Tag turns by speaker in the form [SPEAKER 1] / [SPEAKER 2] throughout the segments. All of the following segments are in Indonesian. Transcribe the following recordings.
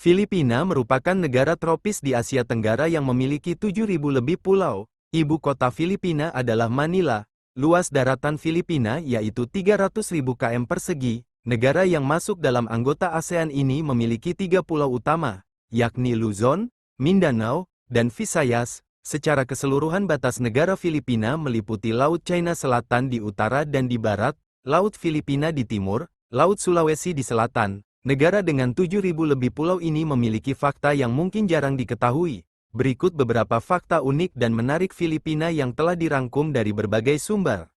[SPEAKER 1] Filipina merupakan negara tropis di Asia Tenggara yang memiliki 7.000 lebih pulau. Ibu kota Filipina adalah Manila. Luas daratan Filipina yaitu 300.000 km persegi. Negara yang masuk dalam anggota ASEAN ini memiliki 3 pulau utama, yakni Luzon, Mindanao, dan Visayas. Secara keseluruhan batas negara Filipina meliputi Laut China Selatan di utara dan di barat, Laut Filipina di timur, Laut Sulawesi di selatan. Negara dengan 7.000 lebih pulau ini memiliki fakta yang mungkin jarang diketahui. Berikut beberapa fakta unik dan menarik Filipina yang telah dirangkum dari berbagai sumber.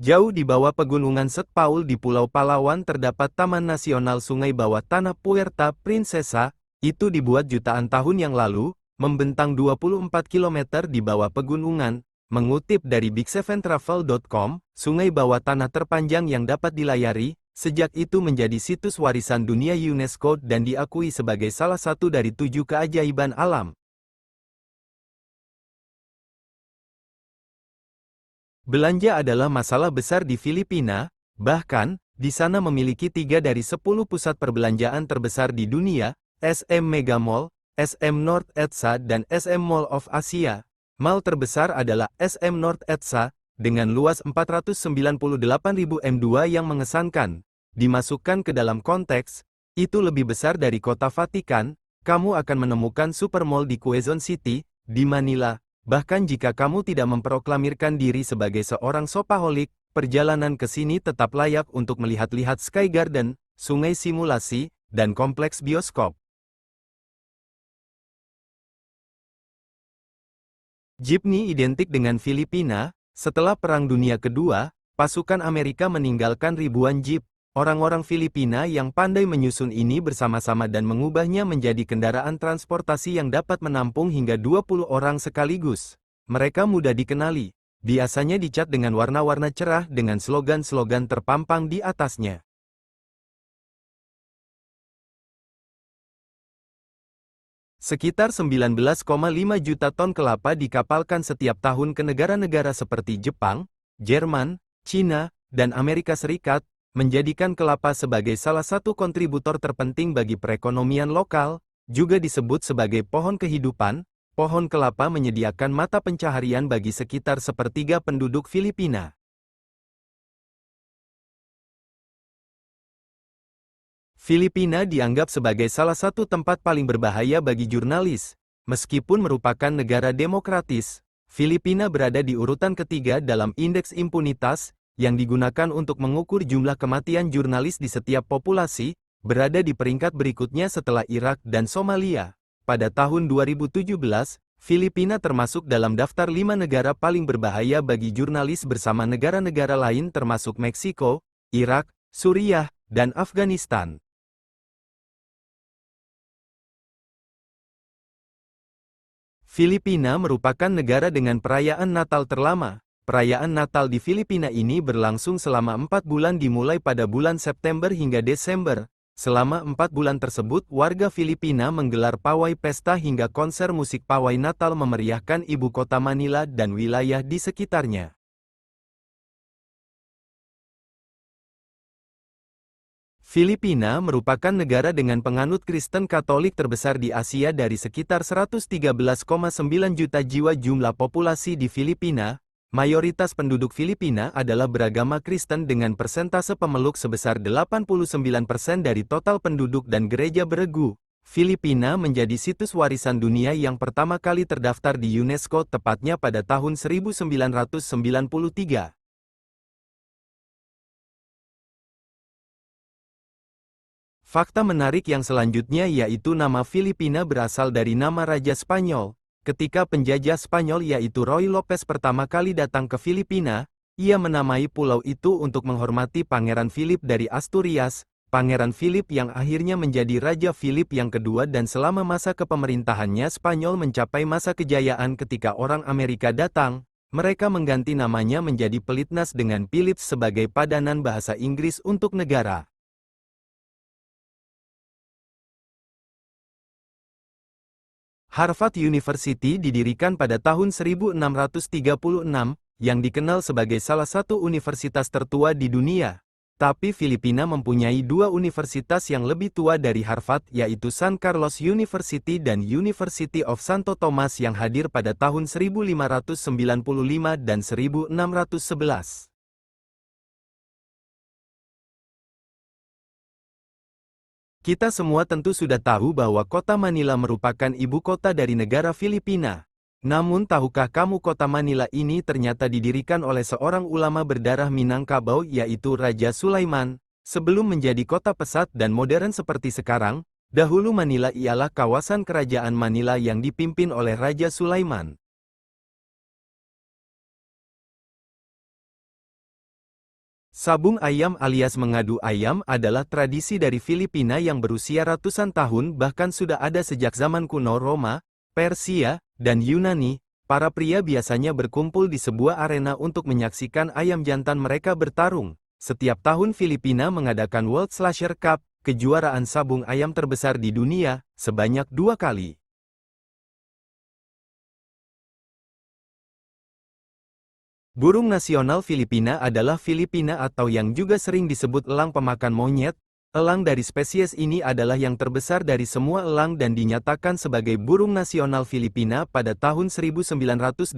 [SPEAKER 1] Jauh di bawah pegunungan Set Paul di Pulau Palawan terdapat Taman Nasional Sungai Bawah Tanah Puerta Princesa. Itu dibuat jutaan tahun yang lalu, membentang 24 km di bawah pegunungan. Mengutip dari big7travel.com, sungai bawah tanah terpanjang yang dapat dilayari, sejak itu menjadi situs warisan dunia UNESCO dan diakui sebagai salah satu dari 7 keajaiban alam. Belanja adalah masalah besar di Filipina, bahkan, di sana memiliki 3 dari 10 pusat perbelanjaan terbesar di dunia, SM Mega Mall, SM North EDSA dan SM Mall of Asia. Mall terbesar adalah SM North EDSA, dengan luas 498.000 m2 yang mengesankan. Dimasukkan ke dalam konteks, itu lebih besar dari kota Vatikan. Kamu akan menemukan supermall di Quezon City, di Manila. Bahkan jika kamu tidak memproklamirkan diri sebagai seorang shopaholic, perjalanan ke sini tetap layak untuk melihat-lihat Sky Garden, sungai simulasi, dan kompleks bioskop. Jeepney identik dengan Filipina. Setelah Perang Dunia Kedua, pasukan Amerika meninggalkan ribuan jeep. Orang-orang Filipina yang pandai menyusun ini bersama-sama dan mengubahnya menjadi kendaraan transportasi yang dapat menampung hingga 20 orang sekaligus. Mereka mudah dikenali. Biasanya dicat dengan warna-warna cerah dengan slogan-slogan terpampang di atasnya. Sekitar 19,5 juta ton kelapa dikapalkan setiap tahun ke negara-negara seperti Jepang, Jerman, Cina, dan Amerika Serikat, menjadikan kelapa sebagai salah satu kontributor terpenting bagi perekonomian lokal. Juga disebut sebagai pohon kehidupan. Pohon kelapa menyediakan mata pencaharian bagi sekitar sepertiga penduduk Filipina. Filipina dianggap sebagai salah satu tempat paling berbahaya bagi jurnalis. Meskipun merupakan negara demokratis, Filipina berada di urutan ketiga dalam indeks impunitas, yang digunakan untuk mengukur jumlah kematian jurnalis di setiap populasi, berada di peringkat berikutnya setelah Irak dan Somalia. Pada tahun 2017, Filipina termasuk dalam daftar 5 negara paling berbahaya bagi jurnalis bersama negara-negara lain termasuk Meksiko, Irak, Suriah, dan Afghanistan. Filipina merupakan negara dengan perayaan Natal terlama. Perayaan Natal di Filipina ini berlangsung selama 4 bulan dimulai pada bulan September hingga Desember. Selama 4 bulan tersebut, warga Filipina menggelar pawai pesta hingga konser musik pawai Natal memeriahkan ibu kota Manila dan wilayah di sekitarnya. Filipina merupakan negara dengan penganut Kristen Katolik terbesar di Asia dari sekitar 113,9 juta jiwa jumlah populasi di Filipina. Mayoritas penduduk Filipina adalah beragama Kristen dengan persentase pemeluk sebesar 89% dari total penduduk dan gereja beregu. Filipina menjadi situs warisan dunia yang pertama kali terdaftar di UNESCO tepatnya pada tahun 1993. Fakta menarik yang selanjutnya yaitu nama Filipina berasal dari nama Raja Spanyol. Ketika penjajah Spanyol yaitu Roy Lopez pertama kali datang ke Filipina, ia menamai pulau itu untuk menghormati Pangeran Philip dari Asturias, Pangeran Philip yang akhirnya menjadi Raja Philip yang kedua dan selama masa kepemerintahannya Spanyol mencapai masa kejayaan ketika orang Amerika datang, mereka mengganti namanya menjadi Pelitnas dengan Philips sebagai padanan bahasa Inggris untuk negara. Harvard University didirikan pada tahun 1636, yang dikenal sebagai salah satu universitas tertua di dunia. Tapi Filipina mempunyai dua universitas yang lebih tua dari Harvard, yaitu San Carlos University dan University of Santo Tomas yang hadir pada tahun 1595 dan 1611. Kita semua tentu sudah tahu bahwa kota Manila merupakan ibu kota dari negara Filipina. Namun tahukah kamu kota Manila ini ternyata didirikan oleh seorang ulama berdarah Minangkabau yaitu Raja Sulaiman. Sebelum menjadi kota pesat dan modern seperti sekarang, dahulu Manila ialah kawasan kerajaan Manila yang dipimpin oleh Raja Sulaiman. Sabung ayam alias mengadu ayam adalah tradisi dari Filipina yang berusia ratusan tahun, bahkan sudah ada sejak zaman kuno Roma, Persia, dan Yunani. Para pria biasanya berkumpul di sebuah arena untuk menyaksikan ayam jantan mereka bertarung. Setiap tahun Filipina mengadakan World Slasher Cup, kejuaraan sabung ayam terbesar di dunia, sebanyak 2 kali. Burung nasional Filipina adalah Filipina atau yang juga sering disebut elang pemakan monyet. Elang dari spesies ini adalah yang terbesar dari semua elang dan dinyatakan sebagai burung nasional Filipina pada tahun 1985.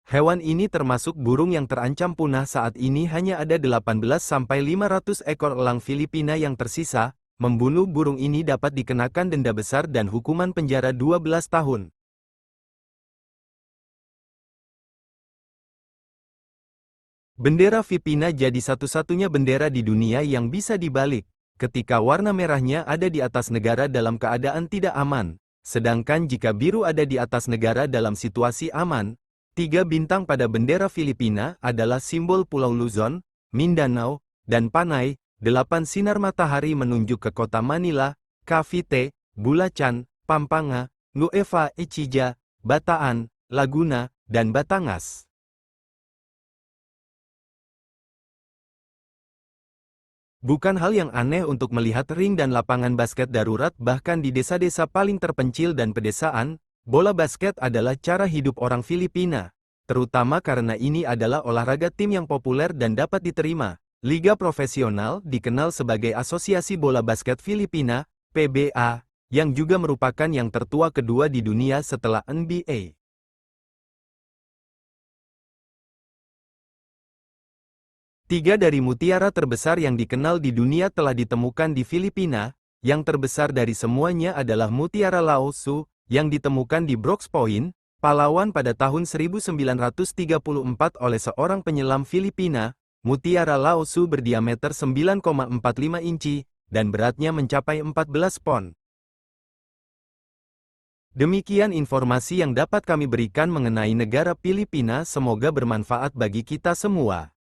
[SPEAKER 1] Hewan ini termasuk burung yang terancam punah. Saat ini hanya ada 18-500 ekor elang Filipina yang tersisa. Membunuh burung ini dapat dikenakan denda besar dan hukuman penjara 12 tahun. Bendera Filipina jadi satu-satunya bendera di dunia yang bisa dibalik, ketika warna merahnya ada di atas negara dalam keadaan tidak aman, sedangkan jika biru ada di atas negara dalam situasi aman. 3 bintang pada bendera Filipina adalah simbol Pulau Luzon, Mindanao, dan Panay. 8 sinar matahari menunjuk ke kota Manila, Cavite, Bulacan, Pampanga, Nueva Ecija, Bataan, Laguna, dan Batangas. Bukan hal yang aneh untuk melihat ring dan lapangan basket darurat bahkan di desa-desa paling terpencil dan pedesaan. Bola basket adalah cara hidup orang Filipina, terutama karena ini adalah olahraga tim yang populer dan dapat diterima. Liga profesional dikenal sebagai Asosiasi Bola Basket Filipina, PBA, yang juga merupakan yang tertua kedua di dunia setelah NBA. Tiga dari mutiara terbesar yang dikenal di dunia telah ditemukan di Filipina. Yang terbesar dari semuanya adalah mutiara Laosu, yang ditemukan di Brooks Point, Palawan pada tahun 1934 oleh seorang penyelam Filipina. Mutiara Laosu berdiameter 9,45 inci, dan beratnya mencapai 14 pon. Demikian informasi yang dapat kami berikan mengenai negara Filipina, semoga bermanfaat bagi kita semua.